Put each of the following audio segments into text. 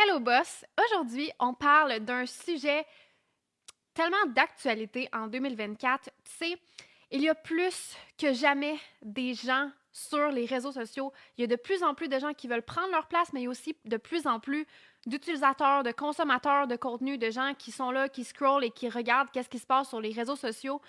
Hello boss! Aujourd'hui, on parle d'un sujet tellement d'actualité en 2024. Tu sais, il y a plus que jamais des gens sur les réseaux sociaux. Il y a de plus en plus de gens qui veulent prendre leur place, mais il y a aussi de plus en plus d'utilisateurs, de consommateurs de contenu, de gens qui sont là, qui scrollent et qui regardent qu'est-ce qui se passe sur les réseaux sociaux.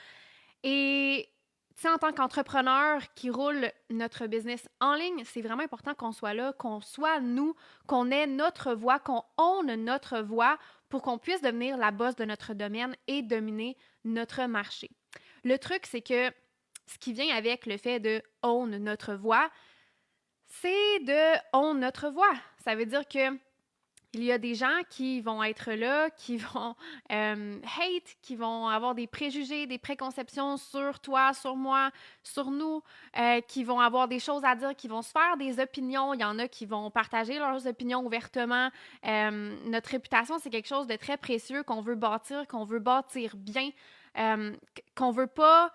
Et tu sais, en tant qu'entrepreneur qui roule notre business en ligne, c'est vraiment important qu'on soit là, qu'on soit nous, qu'on ait notre voix, qu'on own notre voix pour qu'on puisse devenir la boss de notre domaine et dominer notre marché. Le truc, c'est que ce qui vient avec le fait de own notre voix, c'est de own notre voix. Ça veut dire que il y a des gens qui vont être là, qui vont hate, qui vont avoir des préjugés, des préconceptions sur toi, sur moi, sur nous, qui vont avoir des choses à dire, qui vont se faire des opinions. Il y en a qui vont partager leurs opinions ouvertement. Notre réputation, c'est quelque chose de très précieux qu'on veut bâtir bien, qu'on veut pas...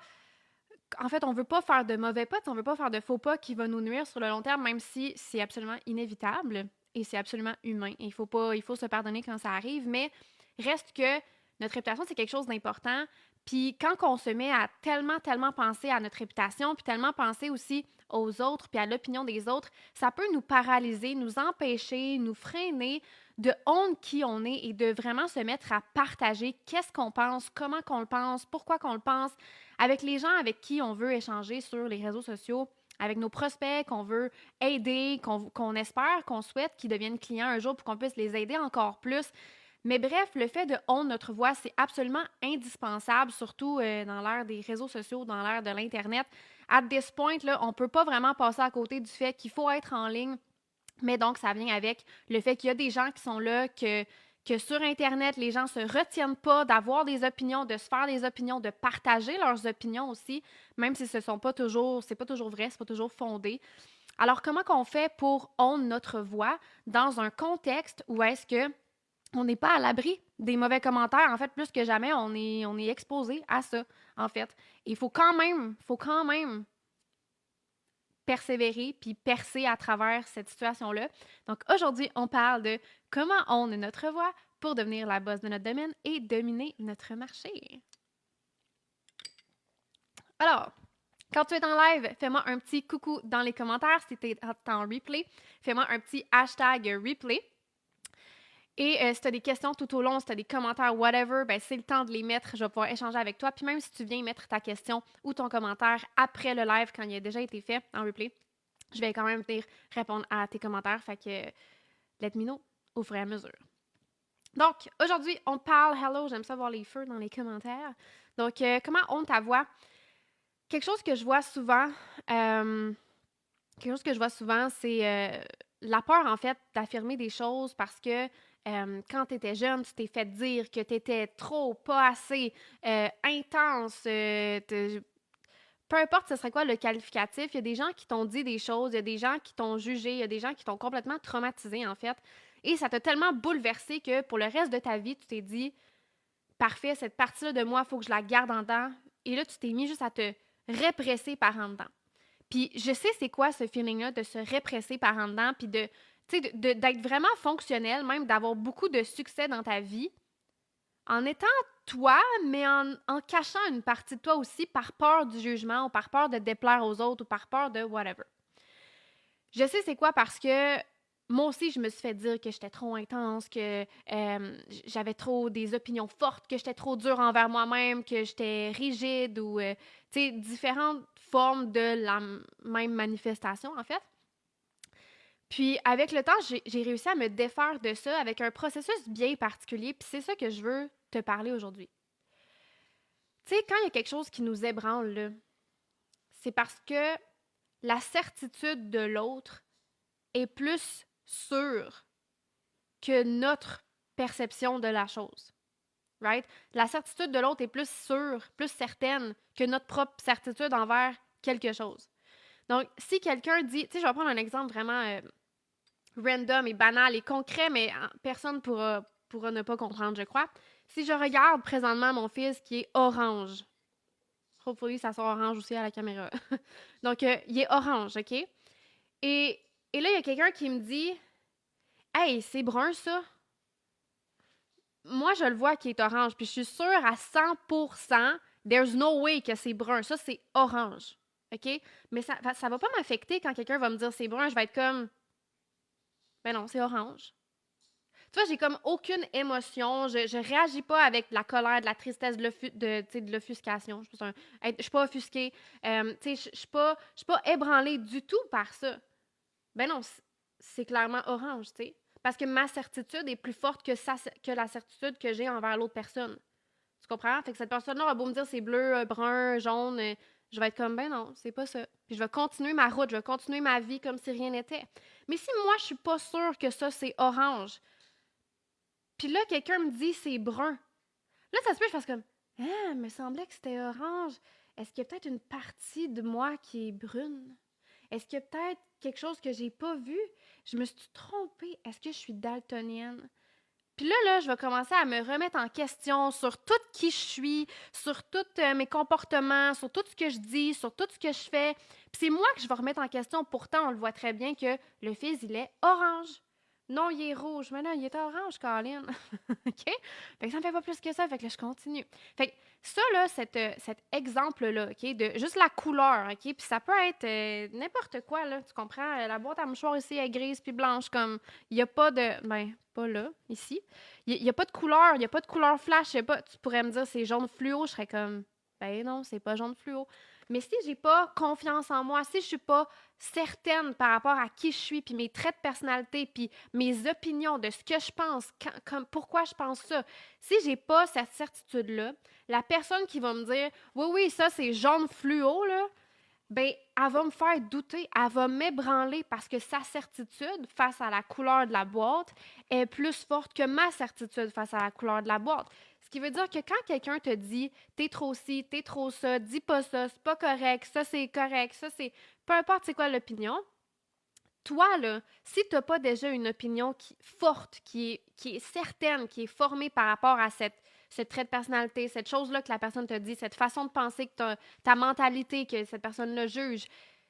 En fait, on veut pas faire de mauvais pas, on veut pas faire de faux pas qui va nous nuire sur le long terme, même si c'est absolument inévitable et c'est absolument humain. Et il faut se pardonner quand ça arrive, mais reste que notre réputation, c'est quelque chose d'important. Puis quand on se met à tellement penser à notre réputation, puis tellement penser aussi aux autres, puis à l'opinion des autres, ça peut nous paralyser, nous empêcher, nous freiner de honte qui on est et de vraiment se mettre à partager qu'est-ce qu'on pense, comment qu'on le pense, pourquoi qu'on le pense, avec les gens avec qui on veut échanger sur les réseaux sociaux, avec nos prospects qu'on veut aider, qu'on espère, qu'on souhaite qu'ils deviennent clients un jour pour qu'on puisse les aider encore plus. Mais bref, le fait de honte notre voix, c'est absolument indispensable, surtout dans l'ère des réseaux sociaux, dans l'ère de l'Internet. À this point, là, on ne peut pas vraiment passer à côté du fait qu'il faut être en ligne, mais donc, ça vient avec le fait qu'il y a des gens qui sont là, que sur Internet, les gens ne se retiennent pas d'avoir des opinions, de se faire des opinions, de partager leurs opinions aussi, même si ce sont pas toujours, c'est pas toujours vrai, c'est pas toujours fondé. Alors, comment qu'on fait pour own notre voix dans un contexte où est-ce que on n'est pas à l'abri des mauvais commentaires? En fait, plus que jamais, on est exposé à ça, en fait. Il faut quand même persévérer puis percer à travers cette situation-là. Donc aujourd'hui, on parle de comment on est notre voix pour devenir la boss de notre domaine et dominer notre marché. Alors, quand tu es en live, fais-moi un petit coucou dans les commentaires. Si tu es en replay, fais-moi un petit hashtag replay. Et si tu as des questions tout au long, si tu as des commentaires, whatever, ben c'est le temps de les mettre. Je vais pouvoir échanger avec toi. Puis même si tu viens mettre ta question ou ton commentaire après le live quand il a déjà été fait en replay, je vais quand même venir répondre à tes commentaires. Fait que let me know au fur et à mesure. Donc, aujourd'hui, on parle. Hello, j'aime ça voir les feux dans les commentaires. Donc, comment on ta voix? Quelque chose que je vois souvent, c'est la peur, en fait, d'affirmer des choses parce que quand tu étais jeune, tu t'es fait dire que tu étais trop, pas assez, intense, peu importe ce serait quoi le qualificatif, il y a des gens qui t'ont dit des choses, il y a des gens qui t'ont jugé, il y a des gens qui t'ont complètement traumatisé, en fait. Et ça t'a tellement bouleversé que pour le reste de ta vie, tu t'es dit, parfait, cette partie-là de moi, il faut que je la garde en dedans. Et là, tu t'es mis juste à te répresser par en dedans. Puis je sais c'est quoi ce feeling-là de se répresser par en dedans, puis d'être vraiment fonctionnel, même d'avoir beaucoup de succès dans ta vie, en étant toi, mais en cachant une partie de toi aussi par peur du jugement ou par peur de déplaire aux autres ou par peur de whatever. Je sais c'est quoi parce que moi aussi, je me suis fait dire que j'étais trop intense, que j'avais trop des opinions fortes, que j'étais trop dure envers moi-même, que j'étais rigide ou, tu sais, différentes formes de la même manifestation, en fait. Puis, avec le temps, j'ai réussi à me défaire de ça avec un processus bien particulier, puis c'est ça que je veux te parler aujourd'hui. Tu sais, quand il y a quelque chose qui nous ébranle, là, c'est parce que la certitude de l'autre est plus sûre que notre perception de la chose. Right? La certitude de l'autre est plus sûre, plus certaine que notre propre certitude envers quelque chose. Donc, si quelqu'un dit, tu sais, je vais prendre un exemple vraiment random et banal et concret, mais personne pourra ne pas comprendre, je crois. Si je regarde présentement mon fils qui est orange, hopefully ça sort orange aussi à la caméra. Donc, il est orange, OK? Et là, il y a quelqu'un qui me dit, Hey, c'est brun, ça. Moi, je le vois qui est orange, puis je suis sûre à 100%, there's no way que c'est brun. Ça, c'est orange. OK? Mais ça va pas m'affecter quand quelqu'un va me dire c'est brun. Je vais être comme, ben non, c'est orange. Tu vois, j'ai comme aucune émotion. Je réagis pas avec de la colère, de la tristesse, de l'offuscation. Je suis pas offusquée. Je suis pas ébranlée du tout par ça. Ben non, c'est clairement orange, tu sais. Parce que ma certitude est plus forte que la certitude que j'ai envers l'autre personne. Tu comprends? Fait que cette personne-là va beau me dire c'est bleu, brun, jaune, je vais être comme, ben non, c'est pas ça. Puis je vais continuer ma route, je vais continuer ma vie comme si rien n'était. Mais si moi, je suis pas sûre que ça, c'est orange, puis là, quelqu'un me dit c'est brun, là, ça se peut que je fasse comme, ah, il me semblait que c'était orange. Est-ce qu'il y a peut-être une partie de moi qui est brune? Est-ce qu'il y a peut-être quelque chose que j'ai pas vu? Je me suis trompée. Est-ce que je suis daltonienne? Puis là, je vais commencer à me remettre en question sur tout qui je suis, sur tous mes comportements, sur tout ce que je dis, sur tout ce que je fais. Puis c'est moi que je vais remettre en question. Pourtant, on le voit très bien que le fils, il est orange. Non, il est rouge. Mais là, il est orange, Colin. OK? Fait que ça me fait pas plus que ça. Fait que là, je continue. Fait que ça, là, cet exemple-là, OK, de juste la couleur, OK? Puis ça peut être n'importe quoi, là. Tu comprends? La boîte à mouchoirs ici est grise puis blanche, comme il n'y a pas de. Ben, pas là, ici. Il n'y a pas de couleur, il n'y a pas de couleur flash. Y a pas... Tu pourrais me dire c'est jaune fluo, je serais comme. Ben non, c'est pas jaune fluo. Mais si j'ai pas confiance en moi, si je suis pas certaine par rapport à qui je suis, puis mes traits de personnalité, puis mes opinions de ce que je pense, comme pourquoi je pense ça, si j'ai pas cette certitude-là, la personne qui va me dire oui, oui, ça c'est jaune fluo, là, ben, elle va me faire douter, elle va m'ébranler parce que sa certitude face à la couleur de la boîte est plus forte que ma certitude face à la couleur de la boîte. Ce qui veut dire que quand quelqu'un te dit t'es trop ci, t'es trop ça, dis pas ça, c'est pas correct, ça c'est correct, ça c'est. Peu importe c'est quoi l'opinion, toi, là, si tu n'as pas déjà une opinion forte, qui est certaine, qui est formée par rapport à ce trait de personnalité, cette chose-là que la personne te dit, cette façon de penser, que ta mentalité, que cette personne-là juge,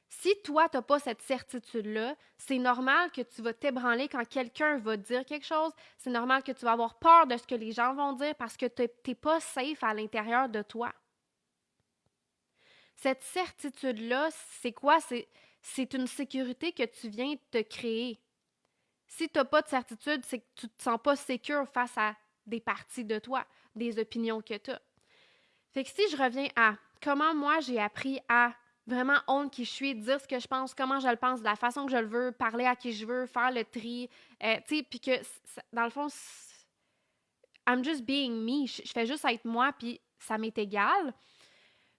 si toi, tu n'as pas cette certitude-là, c'est normal que tu vas t'ébranler quand quelqu'un va dire quelque chose. C'est normal que tu vas avoir peur de ce que les gens vont dire parce que tu n'es pas safe à l'intérieur de toi. Cette certitude-là, c'est quoi? C'est une sécurité que tu viens de te créer. Si tu n'as pas de certitude, c'est que tu ne te sens pas sécure face à des parties de toi, des opinions que tu as. Fait que si je reviens à comment moi j'ai appris à vraiment honte qui je suis, dire ce que je pense, comment je le pense, de la façon que je le veux, parler à qui je veux, faire le tri, tu sais, puis que dans le fond, I'm just being me, je fais juste être moi, puis ça m'est égal.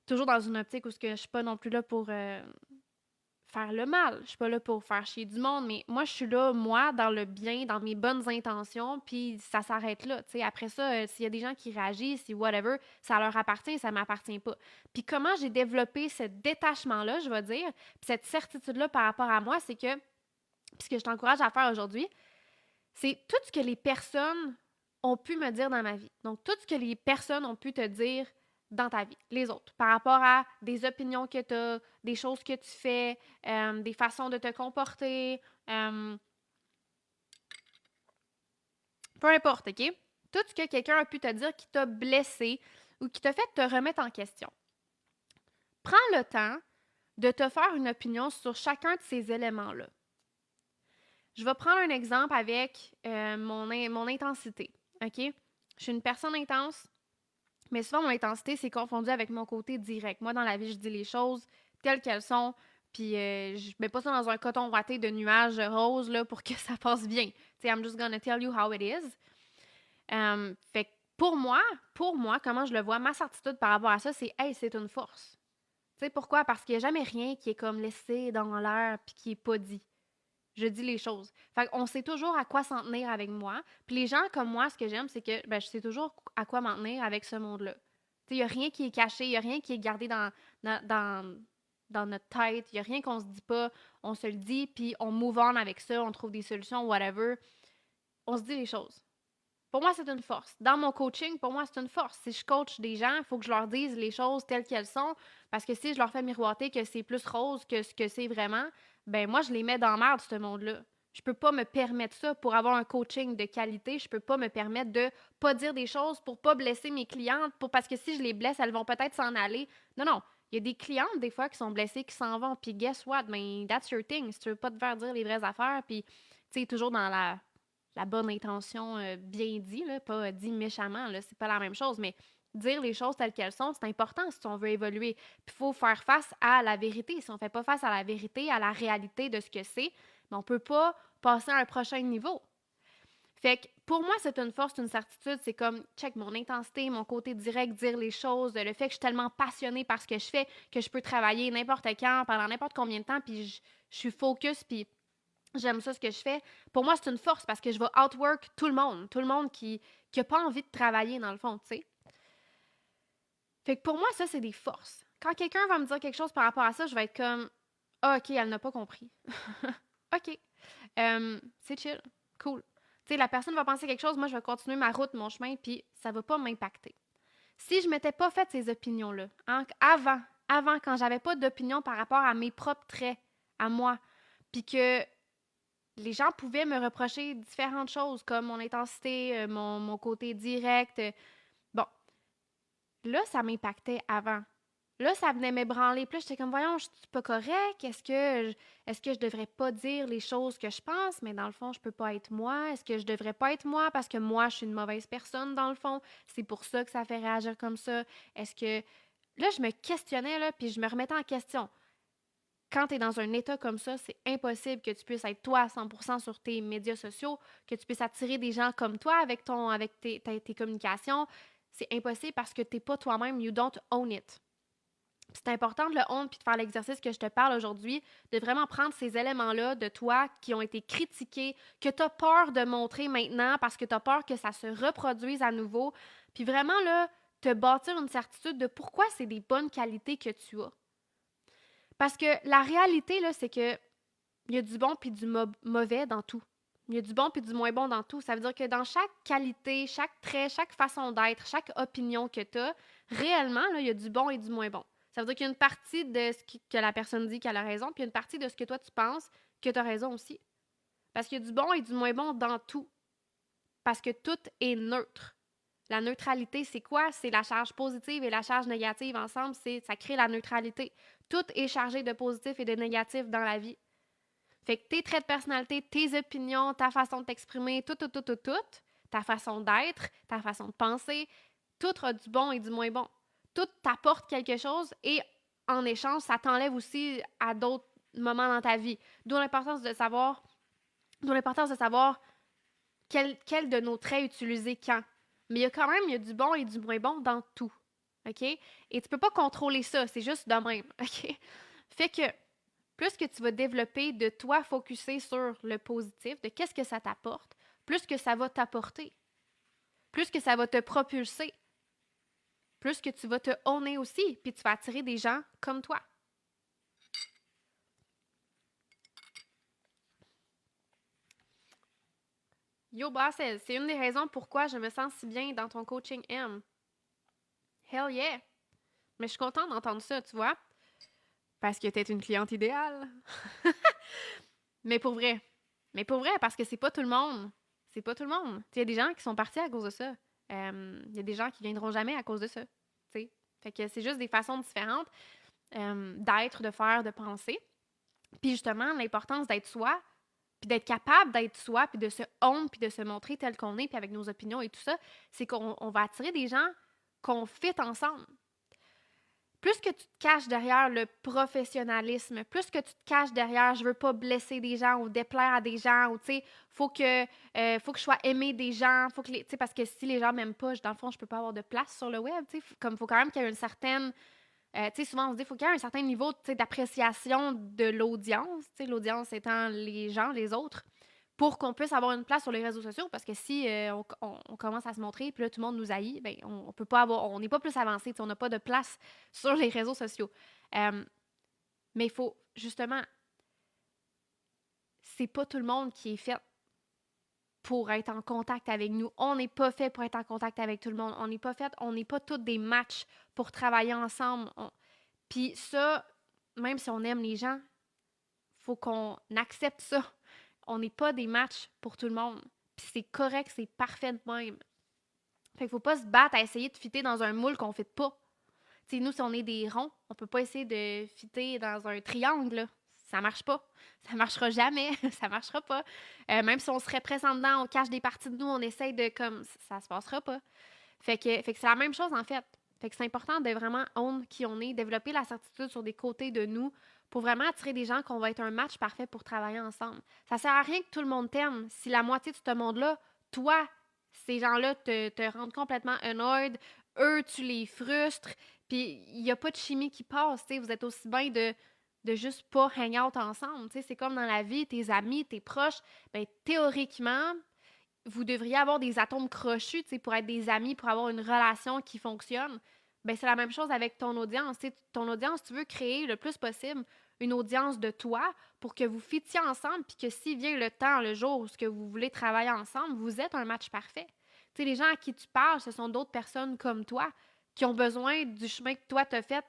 Toujours dans une optique où je suis pas non plus là pour faire le mal. Je suis pas là pour faire chier du monde, mais moi, je suis là, moi, dans le bien, dans mes bonnes intentions, puis ça s'arrête là. T'sais. Après ça, s'il y a des gens qui réagissent, si whatever, ça leur appartient, ça m'appartient pas. Puis comment j'ai développé ce détachement-là, je vais dire, puis cette certitude-là par rapport à moi, c'est que, puis ce que je t'encourage à faire aujourd'hui, c'est tout ce que les personnes ont pu me dire dans ma vie. Donc, tout ce que les personnes ont pu te dire dans ta vie, les autres, par rapport à des opinions que tu as, des choses que tu fais, des façons de te comporter, peu importe, OK? Tout ce que quelqu'un a pu te dire qui t'a blessé ou qui t'a fait te remettre en question. Prends le temps de te faire une opinion sur chacun de ces éléments-là. Je vais prendre un exemple avec mon intensité, OK? Je suis une personne intense, mais souvent, mon intensité, c'est confondu avec mon côté direct. Moi, dans la vie, je dis les choses telles qu'elles sont, puis je mets pas ça dans un coton ouaté de nuages roses là, pour que ça passe bien. Tu sais, I'm just gonna tell you how it is. Fait que pour moi, comment je le vois, ma certitude par rapport à ça, c'est « Hey, c'est une force ». Tu sais pourquoi? Parce qu'il n'y a jamais rien qui est comme laissé dans l'air puis qui est pas dit. Je dis les choses. Fait qu'on sait toujours à quoi s'en tenir avec moi. Puis les gens comme moi, ce que j'aime, c'est que je sais toujours à quoi m'en tenir avec ce monde-là. Tu sais, il n'y a rien qui est caché, il n'y a rien qui est gardé dans notre tête, il n'y a rien qu'on se dit pas. On se le dit, puis on move on avec ça, on trouve des solutions, whatever. On se dit les choses. Pour moi, c'est une force. Dans mon coaching, pour moi, c'est une force. Si je coach des gens, il faut que je leur dise les choses telles qu'elles sont. Parce que si je leur fais miroiter que c'est plus rose que ce que c'est vraiment, ben moi, je les mets dans la merde, ce monde-là. Je peux pas me permettre ça pour avoir un coaching de qualité. Je peux pas me permettre de pas dire des choses pour pas blesser mes clientes, parce que si je les blesse, elles vont peut-être s'en aller. Non, non. Il y a des clientes, des fois, qui sont blessées, qui s'en vont. Puis guess what? Ben, that's your thing. Si tu veux pas te faire dire les vraies affaires, puis, tu sais, toujours dans la bonne intention, bien dit, là, pas dit méchamment, là, c'est pas la même chose, mais dire les choses telles qu'elles sont, c'est important si on veut évoluer. Puis il faut faire face à la vérité. Si on fait pas face à la vérité, à la réalité de ce que c'est, ben, on peut pas passer à un prochain niveau. Fait que pour moi, c'est une force, une certitude. C'est comme, check mon intensité, mon côté direct, dire les choses, le fait que je suis tellement passionnée par ce que je fais, que je peux travailler n'importe quand, pendant n'importe combien de temps, puis je suis focus, puis j'aime ça ce que je fais. Pour moi, c'est une force parce que je vais outwork tout le monde qui n'a pas envie de travailler dans le fond, tu sais. Fait que pour moi, ça, c'est des forces. Quand quelqu'un va me dire quelque chose par rapport à ça, je vais être comme, ah, OK, elle n'a pas compris. OK. C'est chill. Cool. Tu sais, la personne va penser quelque chose, moi, je vais continuer ma route, mon chemin, puis ça va pas m'impacter. Si je m'étais pas fait ces opinions-là, hein, avant, quand j'avais pas d'opinion par rapport à mes propres traits, à moi, puis que les gens pouvaient me reprocher différentes choses, comme mon intensité, mon côté direct. Bon, là, ça m'impactait avant. Là, ça venait m'ébranler. Puis là, j'étais comme, voyons, je suis pas correct. Est-ce que je devrais pas dire les choses que je pense, mais dans le fond, je peux pas être moi? Est-ce que je devrais pas être moi parce que moi, je suis une mauvaise personne, dans le fond? C'est pour ça que ça fait réagir comme ça? Est-ce que... Là, je me questionnais, là, puis je me remettais en question. Quand tu es dans un état comme ça, c'est impossible que tu puisses être toi à 100% sur tes médias sociaux, que tu puisses attirer des gens comme toi avec tes communications. C'est impossible parce que tu n'es pas toi-même. You don't own it. C'est important de le honte puis de faire l'exercice que je te parle aujourd'hui, de vraiment prendre ces éléments-là de toi qui ont été critiqués, que tu as peur de montrer maintenant parce que tu as peur que ça se reproduise à nouveau, puis vraiment là, te bâtir une certitude de pourquoi c'est des bonnes qualités que tu as. Parce que la réalité, là, c'est que il y a du bon puis du mauvais dans tout. Il y a du bon puis du moins bon dans tout. Ça veut dire que dans chaque qualité, chaque trait, chaque façon d'être, chaque opinion que tu as, réellement, là, il y a du bon et du moins bon. Ça veut dire qu'il y a une partie de ce que la personne dit qu'elle a raison, puis il y a une partie de ce que toi tu penses que tu as raison aussi. Parce qu'il y a du bon et du moins bon dans tout. Parce que tout est neutre. La neutralité, c'est quoi? C'est la charge positive et la charge négative ensemble, ça crée la neutralité. Tout est chargé de positif et de négatif dans la vie. Fait que tes traits de personnalité, tes opinions, ta façon de t'exprimer, tout, ta façon d'être, ta façon de penser, tout a du bon et du moins bon. Tout t'apporte quelque chose et en échange, ça t'enlève aussi à d'autres moments dans ta vie. D'où l'importance de savoir, quel de nos traits utiliser quand. Mais il y a du bon et du moins bon dans tout. OK? Et tu peux pas contrôler ça, c'est juste de même. OK? Fait que plus que tu vas développer de toi focuser sur le positif, de qu'est-ce que ça t'apporte, plus que ça va t'apporter, plus que ça va te propulser, plus que tu vas te honner aussi, puis tu vas attirer des gens comme toi. Yo, Bassel, c'est une des raisons pourquoi je me sens si bien dans ton coaching M. Hell yeah! Mais je suis contente d'entendre ça, tu vois, parce que t'es une cliente idéale. Mais pour vrai. Mais pour vrai, parce que c'est pas tout le monde. C'est pas tout le monde. Il y a des gens qui sont partis à cause de ça. Il y a des gens qui viendront jamais à cause de ça. T'sais. Fait que c'est juste des façons différentes d'être, de faire, de penser. Puis justement, l'importance d'être soi, puis d'être capable d'être soi, puis de se honte, puis de se montrer tel qu'on est, puis avec nos opinions et tout ça, c'est qu'on va attirer des gens qu'on fit ensemble. Plus que tu te caches derrière le professionnalisme, plus que tu te caches derrière je veux pas blesser des gens ou déplaire à des gens ou tu sais, faut que je sois aimé des gens, faut que tu sais parce que si les gens m'aiment pas, dans le fond, je peux pas avoir de place sur le web, tu sais, comme faut quand même qu'il y ait une certaine tu sais souvent on se dit faut qu'il y ait un certain niveau d'appréciation de l'audience, tu sais l'audience étant les gens, les autres pour qu'on puisse avoir une place sur les réseaux sociaux, parce que si on commence à se montrer, puis là, tout le monde nous haït, ben, on peut pas avoir, on n'est pas plus avancé, on n'a pas de place sur les réseaux sociaux. Mais il faut, justement, c'est pas tout le monde qui est fait pour être en contact avec nous. On n'est pas fait pour être en contact avec tout le monde. On n'est pas tous des matchs pour travailler ensemble. Puis ça, même si on aime les gens, faut qu'on accepte ça. on n'est pas des matchs pour tout le monde. Puis c'est correct, c'est parfait de même. Fait qu'il faut pas se battre à essayer de fitter dans un moule qu'on ne fit pas. T'sais, nous, si on est des ronds, on peut pas essayer de fitter dans un triangle, là. Ça marche pas. Ça marchera jamais. Ça marchera pas. Même si on serait présent dedans, on cache des parties de nous, on essaye de comme. Ça se passera pas. Fait que c'est la même chose en fait. Fait que c'est important de vraiment own qui on est, développer la certitude sur des côtés de nous pour vraiment attirer des gens qu'on va être un match parfait pour travailler ensemble. Ça sert à rien que tout le monde t'aime si la moitié de ce monde-là, toi, ces gens-là te rendent complètement annoyed, eux, tu les frustres, puis il n'y a pas de chimie qui passe, tu sais, vous êtes aussi bien de juste pas hang out ensemble, tu sais, c'est comme dans la vie, tes amis, tes proches, ben théoriquement, vous devriez avoir des atomes crochus, tu sais, pour être des amis, pour avoir une relation qui fonctionne. Ben c'est la même chose avec ton audience. Tu sais, ton audience, tu veux créer le plus possible une audience de toi pour que vous fittiez ensemble, puis que s'il vient le temps, le jour où ce que vous voulez travailler ensemble, vous êtes un match parfait. Tu sais, les gens à qui tu parles, ce sont d'autres personnes comme toi qui ont besoin du chemin que toi t'as fait,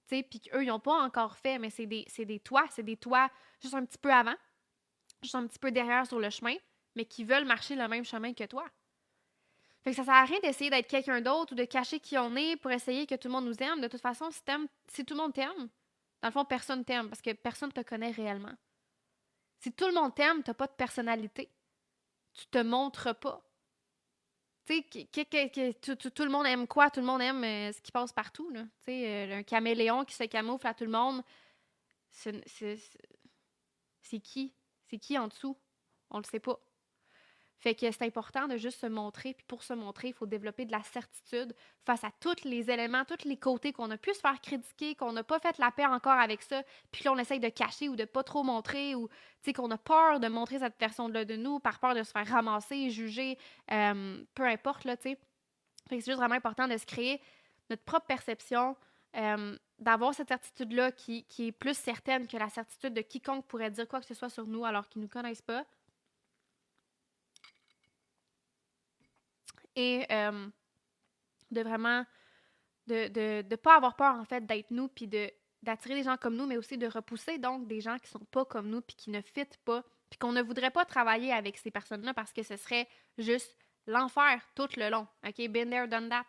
tu sais, puis qu'eux, ils n'ont pas encore fait, mais c'est des toits juste un petit peu avant, juste un petit peu derrière sur le chemin, mais qui veulent marcher le même chemin que toi. Fait que ça sert à rien d'essayer d'être quelqu'un d'autre ou de cacher qui on est pour essayer que tout le monde nous aime. De toute façon, si tout le monde t'aime, dans le fond, personne t'aime parce que personne te connaît réellement. Si tout le monde t'aime, t'as pas de personnalité. Tu te montres pas. Tu sais, tout le monde aime quoi? Tout le monde aime ce qui passe partout, là. Tu sais, un caméléon qui se camoufle à tout le monde, c'est qui? C'est qui en dessous? On le sait pas. Fait que c'est important de juste se montrer, puis pour se montrer, il faut développer de la certitude face à tous les éléments, tous les côtés qu'on a pu se faire critiquer, qu'on n'a pas fait la paix encore avec ça, puis là on essaye de cacher ou de pas trop montrer, ou tu sais qu'on a peur de montrer cette version-là de nous, par peur de se faire ramasser, juger, peu importe, là, tu sais. Fait que c'est juste vraiment important de se créer notre propre perception, d'avoir cette certitude-là qui est plus certaine que la certitude de quiconque pourrait dire quoi que ce soit sur nous alors qu'ils ne nous connaissent pas. Et de vraiment de pas avoir peur, en fait, d'être nous, puis d'attirer des gens comme nous, mais aussi de repousser, donc, des gens qui sont pas comme nous, puis qui ne fitent pas, puis qu'on ne voudrait pas travailler avec ces personnes-là parce que ce serait juste l'enfer tout le long. OK? Been there, done that.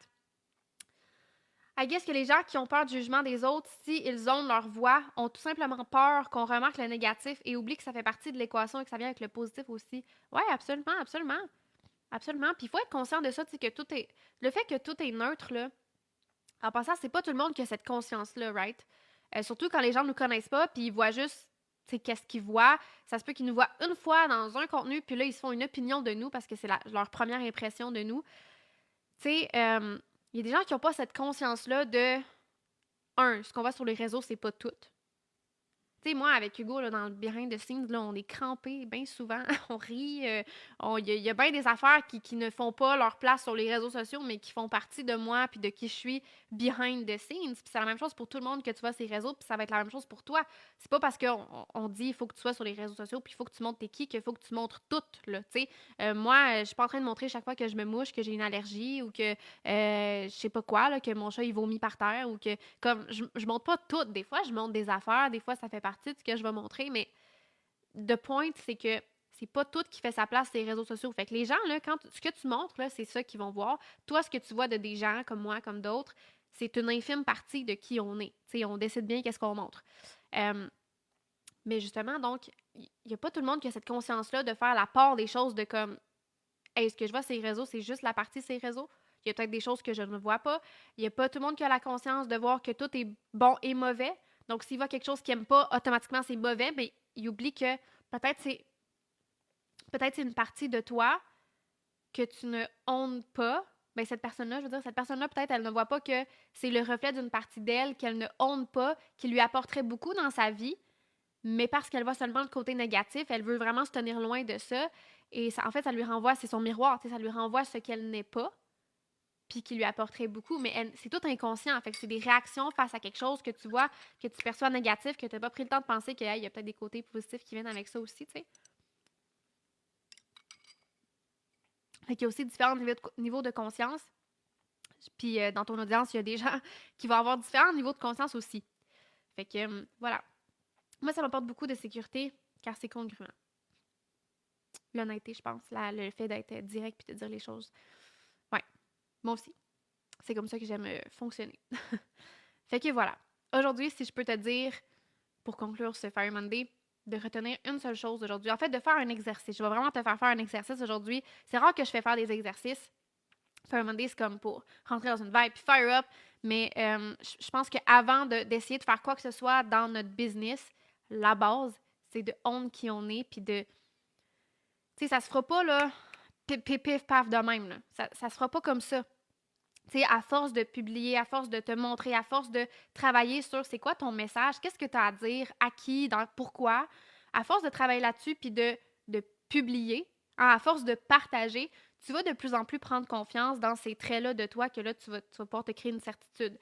I guess que les gens qui ont peur du jugement des autres, s'ils ont leur voix, ont tout simplement peur qu'on remarque le négatif et oublient que ça fait partie de l'équation et que ça vient avec le positif aussi. Ouais, absolument, absolument. Absolument. Puis il faut être conscient de ça, tu sais, que tout est. Le fait que tout est neutre, là, en passant, c'est pas tout le monde qui a cette conscience-là, right? Surtout quand les gens ne nous connaissent pas, puis ils voient juste, tu sais, qu'est-ce qu'ils voient. Ça se peut qu'ils nous voient une fois dans un contenu, puis là, ils se font une opinion de nous parce que c'est leur première impression de nous. Tu sais, il y a des gens qui n'ont pas cette conscience-là de, ce qu'on voit sur les réseaux, c'est pas tout. Tu sais, moi, avec Hugo, là, dans le behind the scenes, là, on est crampés bien souvent. On rit. Il y a bien des affaires qui ne font pas leur place sur les réseaux sociaux, mais qui font partie de moi puis de qui je suis behind the scenes. Puis c'est la même chose pour tout le monde que tu vois sur les réseaux, puis ça va être la même chose pour toi. C'est pas parce qu'on dit il faut que tu sois sur les réseaux sociaux puis il faut que tu montres t'es qui qu'il faut que tu montres tout, là, tu sais. Moi, je suis pas en train de montrer chaque fois que je me mouche que j'ai une allergie ou que je sais pas quoi, là, que mon chat il vomit par terre ou que comme je montre pas tout. Des fois, je montre des affaires, des fois ça fait partie de ce que je vais montrer, mais the point, c'est que c'est pas tout qui fait sa place sur les réseaux sociaux. Fait que les gens, là, ce que tu montres, là, c'est ça qu'ils vont voir. Toi, ce que tu vois de des gens comme moi, comme d'autres, c'est une infime partie de qui on est. T'sais, on décide bien qu'est-ce qu'on montre. Mais justement, donc, il n'y a pas tout le monde qui a cette conscience-là de faire la part des choses de comme, hey, ce que je vois sur les réseaux, c'est juste la partie sur les réseaux. Il y a peut-être des choses que je ne vois pas. Il n'y a pas tout le monde qui a la conscience de voir que tout est bon et mauvais. Donc, s'il voit quelque chose qu'il n'aime pas, automatiquement, c'est mauvais, mais il oublie que peut-être c'est peut-être c'est une partie de toi que tu ne honnes pas. Ben, cette personne-là, je veux dire, cette personne-là, peut-être, elle ne voit pas que c'est le reflet d'une partie d'elle qu'elle ne honne pas, qui lui apporterait beaucoup dans sa vie, mais parce qu'elle voit seulement le côté négatif, elle veut vraiment se tenir loin de ça. Et ça, en fait, ça lui renvoie, c'est son miroir, ça lui renvoie ce qu'elle n'est pas, puis qui lui apporterait beaucoup, mais c'est tout inconscient. Fait que c'est des réactions face à quelque chose que tu vois, que tu perçois négatif, que tu n'as pas pris le temps de penser qu'il y a peut-être des côtés positifs qui viennent avec ça aussi, tu sais. Fait qu'il y a aussi différents niveaux de conscience. Puis dans ton audience, il y a des gens qui vont avoir différents niveaux de conscience aussi. Fait que voilà. Moi, ça m'apporte beaucoup de sécurité car c'est congruent. l'honnêteté, je pense. Le fait d'être direct puis de dire les choses. Ouais, moi aussi. C'est comme ça que j'aime fonctionner. Fait que voilà. Aujourd'hui, si je peux te dire, pour conclure ce Fire Monday, de retenir une seule chose aujourd'hui. En fait, de faire un exercice. Je vais vraiment te faire un exercice aujourd'hui. C'est rare que je fais faire des exercices. Fire Monday, c'est comme pour rentrer dans une vibe puis fire up. Mais je pense qu'avant d'essayer de faire quoi que ce soit dans notre business, la base, c'est de honte qui on est puis de... Tu sais, ça se fera pas, là, pif, paf de même, là. Ça se fera pas comme ça. Tu sais, à force de publier, à force de te montrer, à force de travailler sur c'est quoi ton message, qu'est-ce que tu as à dire, à qui, pourquoi, à force de travailler là-dessus puis de publier, hein, à force de partager, tu vas de plus en plus prendre confiance dans ces traits-là de toi que là, tu vas pouvoir te créer une certitude.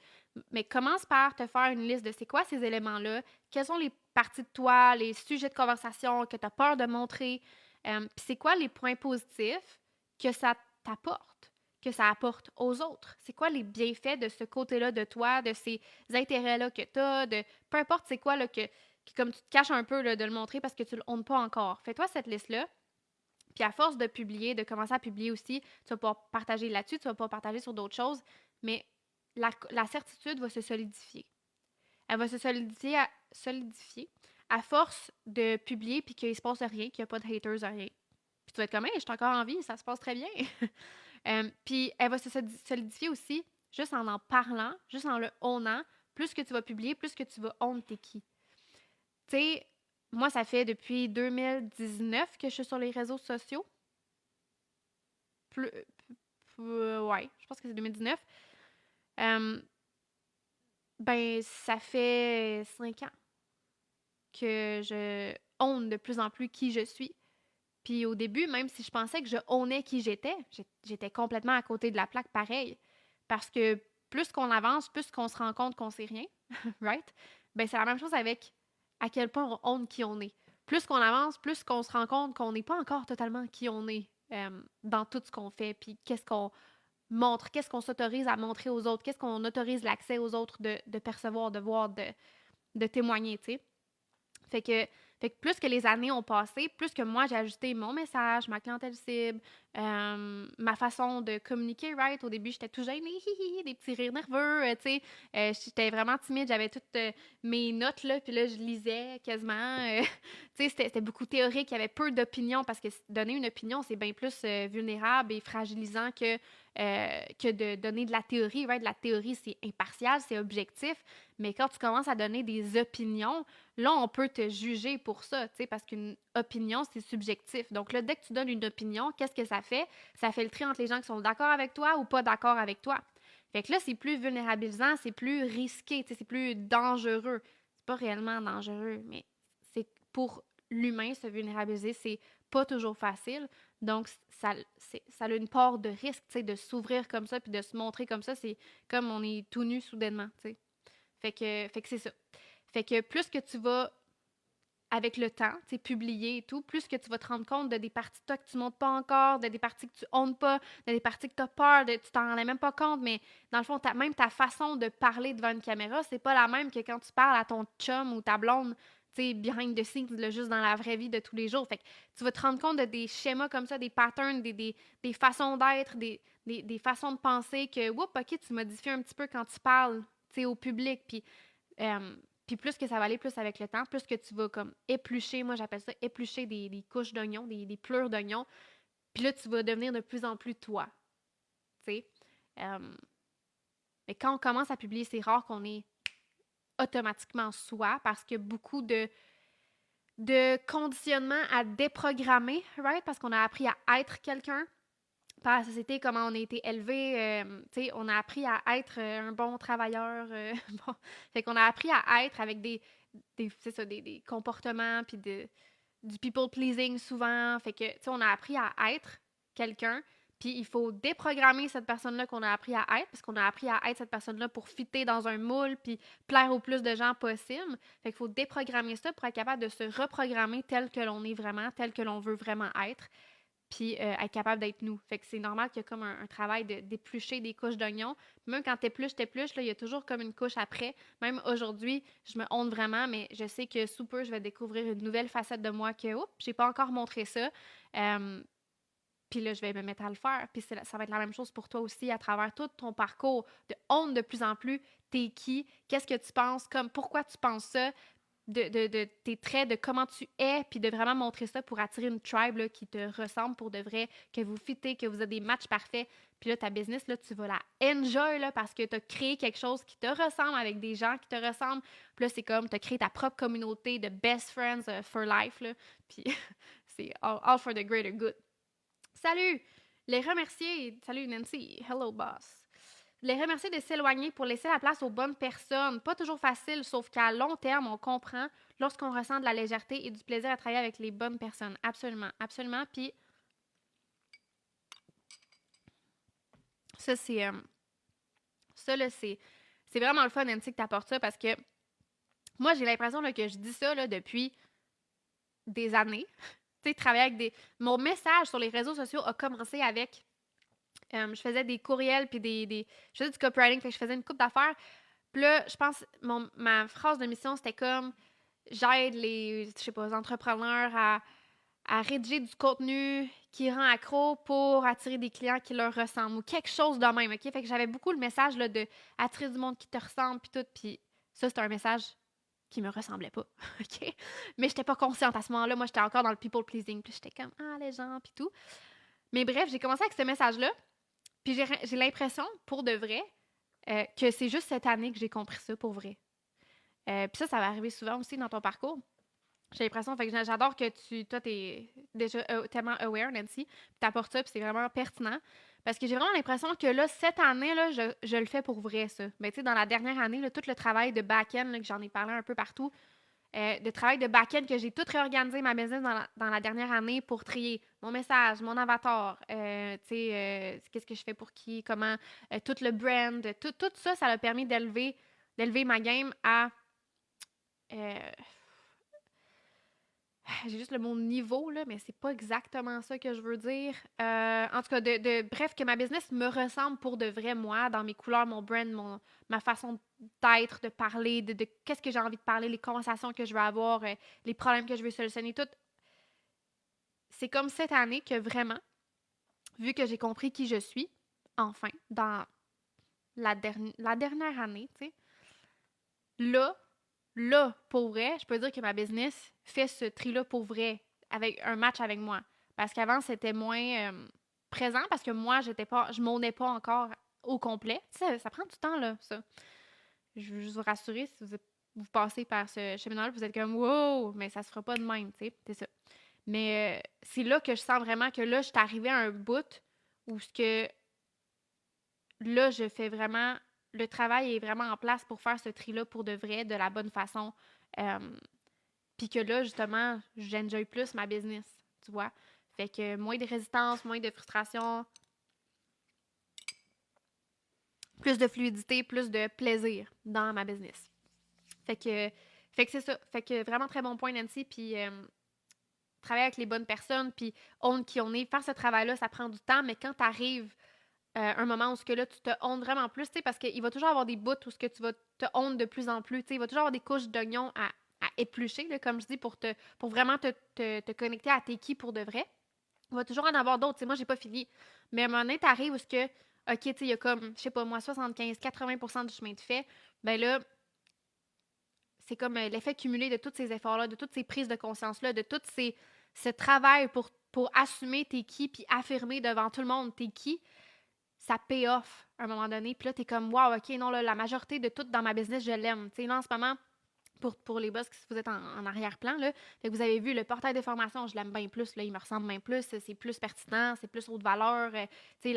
Mais commence par te faire une liste de c'est quoi ces éléments-là, quelles sont les parties de toi, les sujets de conversation que tu as peur de montrer, puis c'est quoi les points positifs que ça t'apporte, que ça apporte aux autres. C'est quoi les bienfaits de ce côté-là de toi, de ces intérêts-là que tu as, de peu importe c'est quoi là, que comme tu te caches un peu là, de le montrer parce que tu ne le hontes pas encore. Fais-toi cette liste-là. Puis à force de publier, de commencer à publier aussi, tu vas pouvoir partager là-dessus, tu vas pouvoir partager sur d'autres choses, mais la certitude va se solidifier. Elle va se solidifier à force de publier puis qu'il ne se passe rien, qu'il n'y a pas de haters, rien. Puis tu vas être comme, hey, je suis encore en vie, ça se passe très bien. Puis elle va se solidifier aussi juste en parlant, juste en le honnant. Plus que tu vas publier, plus que tu vas honte t'es qui. Tu sais, moi, ça fait depuis 2019 que je suis sur les réseaux sociaux. Ouais, je pense que c'est 2019. Ben, ça fait 5 ans que je honte de plus en plus qui je suis. Puis au début, même si je pensais que je honnais qui j'étais complètement à côté de la plaque pareil. Parce que plus qu'on avance, plus qu'on se rend compte qu'on sait rien, right? Ben c'est la même chose avec à quel point on honte qui on est. Plus qu'on avance, plus qu'on se rend compte qu'on n'est pas encore totalement qui on est dans tout ce qu'on fait, puis qu'est-ce qu'on montre, qu'est-ce qu'on s'autorise à montrer aux autres, qu'est-ce qu'on autorise l'accès aux autres de percevoir, de voir, de témoigner, tu sais. Fait que, fait que plus que les années ont passé, plus que moi j'ai ajusté mon message, ma clientèle cible, ma façon de communiquer, right? Au début, j'étais tout gênée, des petits rires nerveux, tu sais. J'étais vraiment timide, j'avais toutes mes notes, là, puis là, je lisais quasiment. Tu sais, c'était beaucoup théorique, il y avait peu d'opinions, parce que donner une opinion, c'est bien plus vulnérable et fragilisant que de donner de la théorie, right? De la théorie, c'est impartial, c'est objectif, mais quand tu commences à donner des opinions, là, on peut te juger pour ça, tu sais, parce qu'une opinion, c'est subjectif. Donc là, dès que tu donnes une opinion, qu'est-ce que ça fait? Ça fait le tri entre les gens qui sont d'accord avec toi ou pas d'accord avec toi. Fait que là, c'est plus vulnérabilisant, c'est plus risqué, tu sais, c'est plus dangereux. C'est pas réellement dangereux, mais c'est pour l'humain, se vulnérabiliser, c'est pas toujours facile. Donc, ça a une part de risque, tu sais, de s'ouvrir comme ça puis de se montrer comme ça. C'est comme on est tout nu soudainement, tu sais. Fait que c'est ça. Fait que plus que tu vas, avec le temps, tu sais, publier et tout, plus que tu vas te rendre compte de des parties de toi que tu montres pas encore, de des parties que tu hontes pas, de des parties que tu as peur, tu t'en rendais même pas compte, mais dans le fond, même ta façon de parler devant une caméra, c'est pas la même que quand tu parles à ton chum ou ta blonde, tu sais, behind the scenes, là, juste dans la vraie vie de tous les jours. Fait que tu vas te rendre compte de des schémas comme ça, des patterns, des façons d'être, des façons de penser que, oups, OK, tu modifies un petit peu quand tu parles, tu sais, au public, puis plus que ça va aller plus avec le temps, plus que tu vas comme éplucher, moi j'appelle ça éplucher des couches d'oignons, des pleurs d'oignons, puis là tu vas devenir de plus en plus toi, tu sais. Mais quand on commence à publier, c'est rare qu'on est automatiquement soi parce que beaucoup de conditionnement à déprogrammer, right? Parce qu'on a appris à être quelqu'un par la société, comment on a été élevé, tu sais, on a appris à être un bon travailleur. Bon. Fait qu'on a appris à être avec c'est ça, des comportements, puis du people pleasing souvent. Fait que, tu sais, on a appris à être quelqu'un, puis il faut déprogrammer cette personne-là qu'on a appris à être, parce qu'on a appris à être cette personne-là pour fitter dans un moule, puis plaire au plus de gens possible. Fait qu'il faut déprogrammer ça pour être capable de se reprogrammer tel que l'on est vraiment, tel que l'on veut vraiment être. puis être capable d'être nous. Fait que c'est normal qu'il y a comme un travail d'éplucher des couches d'oignons. Même quand t'épluches, là, il y a toujours comme une couche après. Même aujourd'hui, je me honte vraiment, mais je sais que sous peu, je vais découvrir une nouvelle facette de moi que, oups, j'ai pas encore montré ça. Puis là, je vais me mettre à le faire. Puis ça va être la même chose pour toi aussi à travers tout ton parcours de honte de plus en plus. T'es qui? Qu'est-ce que tu penses? Comme pourquoi tu penses ça? De tes traits, de comment tu es, puis de vraiment montrer ça pour attirer une tribe là, qui te ressemble pour de vrai, que vous fitez, que vous avez des matchs parfaits. Puis là, ta business, là, tu vas la enjoy là, parce que tu as créé quelque chose qui te ressemble avec des gens qui te ressemblent. Puis là, c'est comme tu as créé ta propre communauté de best friends for life. Là. Puis c'est all for the greater good. Salut! Les remercier. Salut Nancy. Hello boss. Les remercier de s'éloigner pour laisser la place aux bonnes personnes. Pas toujours facile, sauf qu'à long terme, on comprend lorsqu'on ressent de la légèreté et du plaisir à travailler avec les bonnes personnes. Absolument, absolument. Puis ça, ça, là, c'est vraiment le fun, Nancy, que t'apportes ça parce que moi, j'ai l'impression là, que je dis ça là, depuis des années. Tu sais, travailler avec des. Mon message sur les réseaux sociaux a commencé avec. Je faisais des courriels puis je faisais du copywriting, fait que je faisais une coupe d'affaires. Puis là, je pense, ma phrase de mission, c'était comme j'aide les, je sais pas, les entrepreneurs à rédiger du contenu qui rend accro pour attirer des clients qui leur ressemblent ou quelque chose de même, OK? Fait que j'avais beaucoup le message là, de attirer du monde qui te ressemble puis tout, puis ça, c'était un message qui me ressemblait pas, OK? Mais j'étais pas consciente à ce moment-là. Moi, j'étais encore dans le people pleasing, puis j'étais comme, ah, les gens, puis tout. Mais bref, j'ai commencé avec ce message-là, puis j'ai l'impression, pour de vrai, que c'est juste cette année que j'ai compris ça, pour vrai. Puis ça va arriver souvent aussi dans ton parcours. J'ai l'impression, fait que j'adore que toi, t'es déjà tellement aware, Nancy, puis t'apportes ça, puis c'est vraiment pertinent. Parce que j'ai vraiment l'impression que là, cette année, là, je le fais pour vrai, ça. Mais tu sais, dans la dernière année, là, tout le travail de back-end, là, que j'en ai parlé un peu partout, de travail de back-end, que j'ai tout réorganisé ma business dans la dernière année pour trier mon message, mon avatar, tu sais, qu'est-ce que je fais pour qui, comment, tout le brand, tout ça, ça a permis d'élever ma game à euh, j'ai juste le mot niveau, là, mais c'est pas exactement ça que je veux dire. En tout cas, bref, que ma business me ressemble pour de vrai, moi, dans mes couleurs, mon brand, ma façon d'être, de parler, de qu'est-ce que j'ai envie de parler, les conversations que je veux avoir, les problèmes que je veux solutionner, tout. C'est comme cette année que vraiment, vu que j'ai compris qui je suis, enfin, dans la dernière année, tu sais, là, pour vrai, je peux dire que ma business fait ce tri-là pour vrai, avec un match avec moi. Parce qu'avant, c'était moins présent parce que moi, je m'onnais pas encore au complet. Ça prend du temps, là, ça. Je veux juste vous rassurer, si vous passez par ce cheminement-là, vous êtes comme wow, mais ça se fera pas de même, tu sais, c'est ça. Mais c'est là que je sens vraiment que là, je suis arrivée à un bout où ce que là, je fais vraiment. Le travail est vraiment en place pour faire ce tri-là pour de vrai, de la bonne façon. Puis que là, justement, j'enjoy plus ma business, tu vois. Fait que moins de résistance, moins de frustration, plus de fluidité, plus de plaisir dans ma business. Fait que, fait que c'est ça. Fait que vraiment très bon point, Nancy. Puis travailler avec les bonnes personnes, puis honte qui on est. Faire ce travail-là, ça prend du temps, mais quand t'arrives un moment où ce que là, tu te hontes vraiment plus, tu sais, parce qu'il va toujours avoir des bouts où ce que tu vas te honte de plus en plus, tu sais, il va toujours avoir des couches d'oignons à éplucher, là, comme je dis, pour vraiment te connecter à tes qui pour de vrai. Il va toujours en avoir d'autres, tu sais, moi, j'ai pas fini. Mais à un moment donné, t'arrives où ce que, OK, tu sais, il y a comme, je sais pas moi, 75-80% du chemin de fait, ben là, c'est comme l'effet cumulé de tous ces efforts-là, de toutes ces prises de conscience-là, de tout ce travail pour assumer tes qui, puis affirmer devant tout le monde tes qui, ça paye off à un moment donné. Puis là, t'es comme, wow, OK, non, là, la majorité de tout dans ma business, je l'aime. Tu sais, là, en ce moment, pour les boss, si vous êtes en arrière-plan, là, fait que vous avez vu le portail de formation, je l'aime bien plus, là, il me ressemble bien plus, c'est plus pertinent, c'est plus haute valeur, tu sais,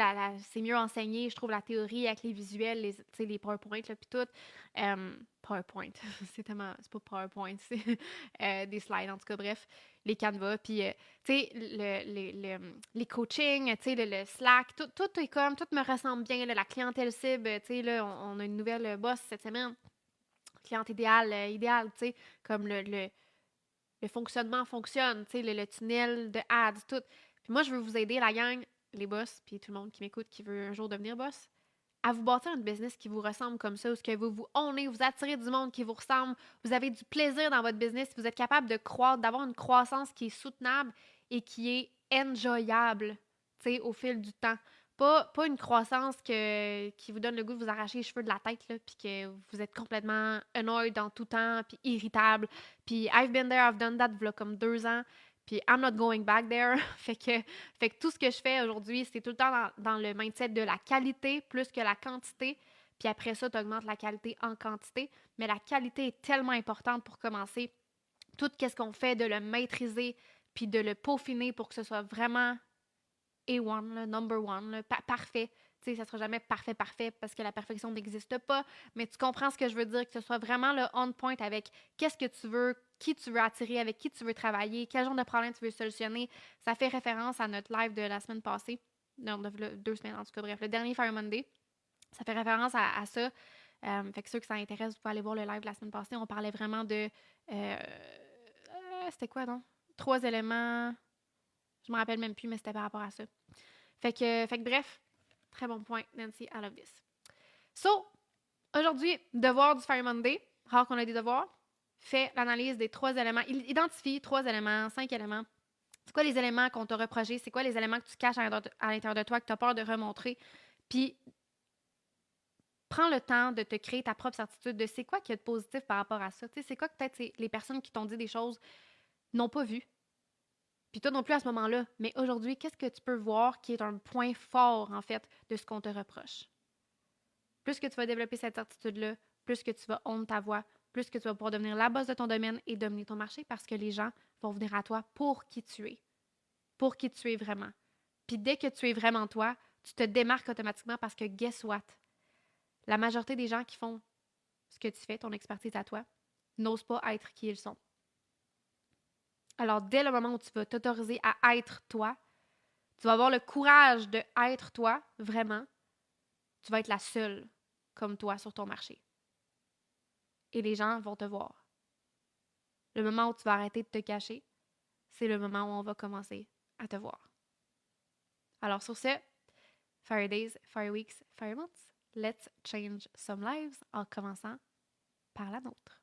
c'est mieux enseigné, je trouve, la théorie avec les visuels, les PowerPoint, là, puis tout. PowerPoint, c'est pas PowerPoint, c'est des slides, en tout cas, bref, les canevas, puis, tu sais, les coachings, tu sais, le Slack, tout est comme, tout me ressemble bien, là, la clientèle cible, tu sais, là, on a une nouvelle boss cette semaine, cliente idéale, tu sais, comme le fonctionnement fonctionne, tu sais, le tunnel de ads, tout. Moi, je veux vous aider, la gang, les boss, puis tout le monde qui m'écoute, qui veut un jour devenir boss, à vous bâtir une business qui vous ressemble comme ça, où ce que vous ownez, vous attirez du monde qui vous ressemble, vous avez du plaisir dans votre business, vous êtes capable de croître, d'avoir une croissance qui est soutenable et qui est enjoyable, tu sais, au fil du temps. Pas une croissance qui vous donne le goût de vous arracher les cheveux de la tête, là, puis que vous êtes complètement annoyed dans tout temps, puis irritable. Puis I've been there, I've done that, v'là comme 2 ans, puis I'm not going back there. fait que tout ce que je fais aujourd'hui, c'est tout le temps dans le mindset de la qualité plus que la quantité. Puis après ça, tu augmentes la qualité en quantité. Mais la qualité est tellement importante pour commencer. Tout ce qu'on fait, de le maîtriser, puis de le peaufiner pour que ce soit vraiment A1, là, number one, là, parfait. Tu sais, ça sera jamais parfait, parfait, parce que la perfection n'existe pas, mais tu comprends ce que je veux dire, que ce soit vraiment le on point avec qu'est-ce que tu veux, qui tu veux attirer, avec qui tu veux travailler, quel genre de problème tu veux solutionner. Ça fait référence à notre live de la semaine passée, non, de 2 semaines en tout cas, bref, le dernier Fire Monday. Ça fait référence à ça. Fait que ceux que ça intéresse, vous pouvez aller voir le live de la semaine passée. On parlait vraiment de... c'était quoi, non? 3 éléments... Je me rappelle même plus, mais c'était par rapport à ça. Fait que bref, très bon point, Nancy, I love this. So, aujourd'hui, devoir du Fire Monday, rare qu'on a des devoirs, fais l'analyse des 3 éléments, identifie 3 éléments, 5 éléments. C'est quoi les éléments qu'on t'a reprochés? C'est quoi les éléments que tu caches à l'intérieur de toi, que tu as peur de remontrer? Puis, prends le temps de te créer ta propre certitude de c'est quoi qu'il y a de positif par rapport à ça. Tu sais, c'est quoi que peut-être les personnes qui t'ont dit des choses n'ont pas vu. Puis toi non plus à ce moment-là. Mais aujourd'hui, qu'est-ce que tu peux voir qui est un point fort, en fait, de ce qu'on te reproche? Plus que tu vas développer cette certitude-là, plus que tu vas honte ta voix, plus que tu vas pouvoir devenir la boss de ton domaine et dominer ton marché parce que les gens vont venir à toi pour qui tu es. Pour qui tu es vraiment. Puis dès que tu es vraiment toi, tu te démarques automatiquement parce que guess what? La majorité des gens qui font ce que tu fais, ton expertise à toi, n'osent pas être qui ils sont. Alors, dès le moment où tu vas t'autoriser à être toi, tu vas avoir le courage de être toi, vraiment, tu vas être la seule comme toi sur ton marché. Et les gens vont te voir. Le moment où tu vas arrêter de te cacher, c'est le moment où on va commencer à te voir. Alors sur ce, Fire Days, Fire Weeks, Fire Months, let's change some lives en commençant par la nôtre.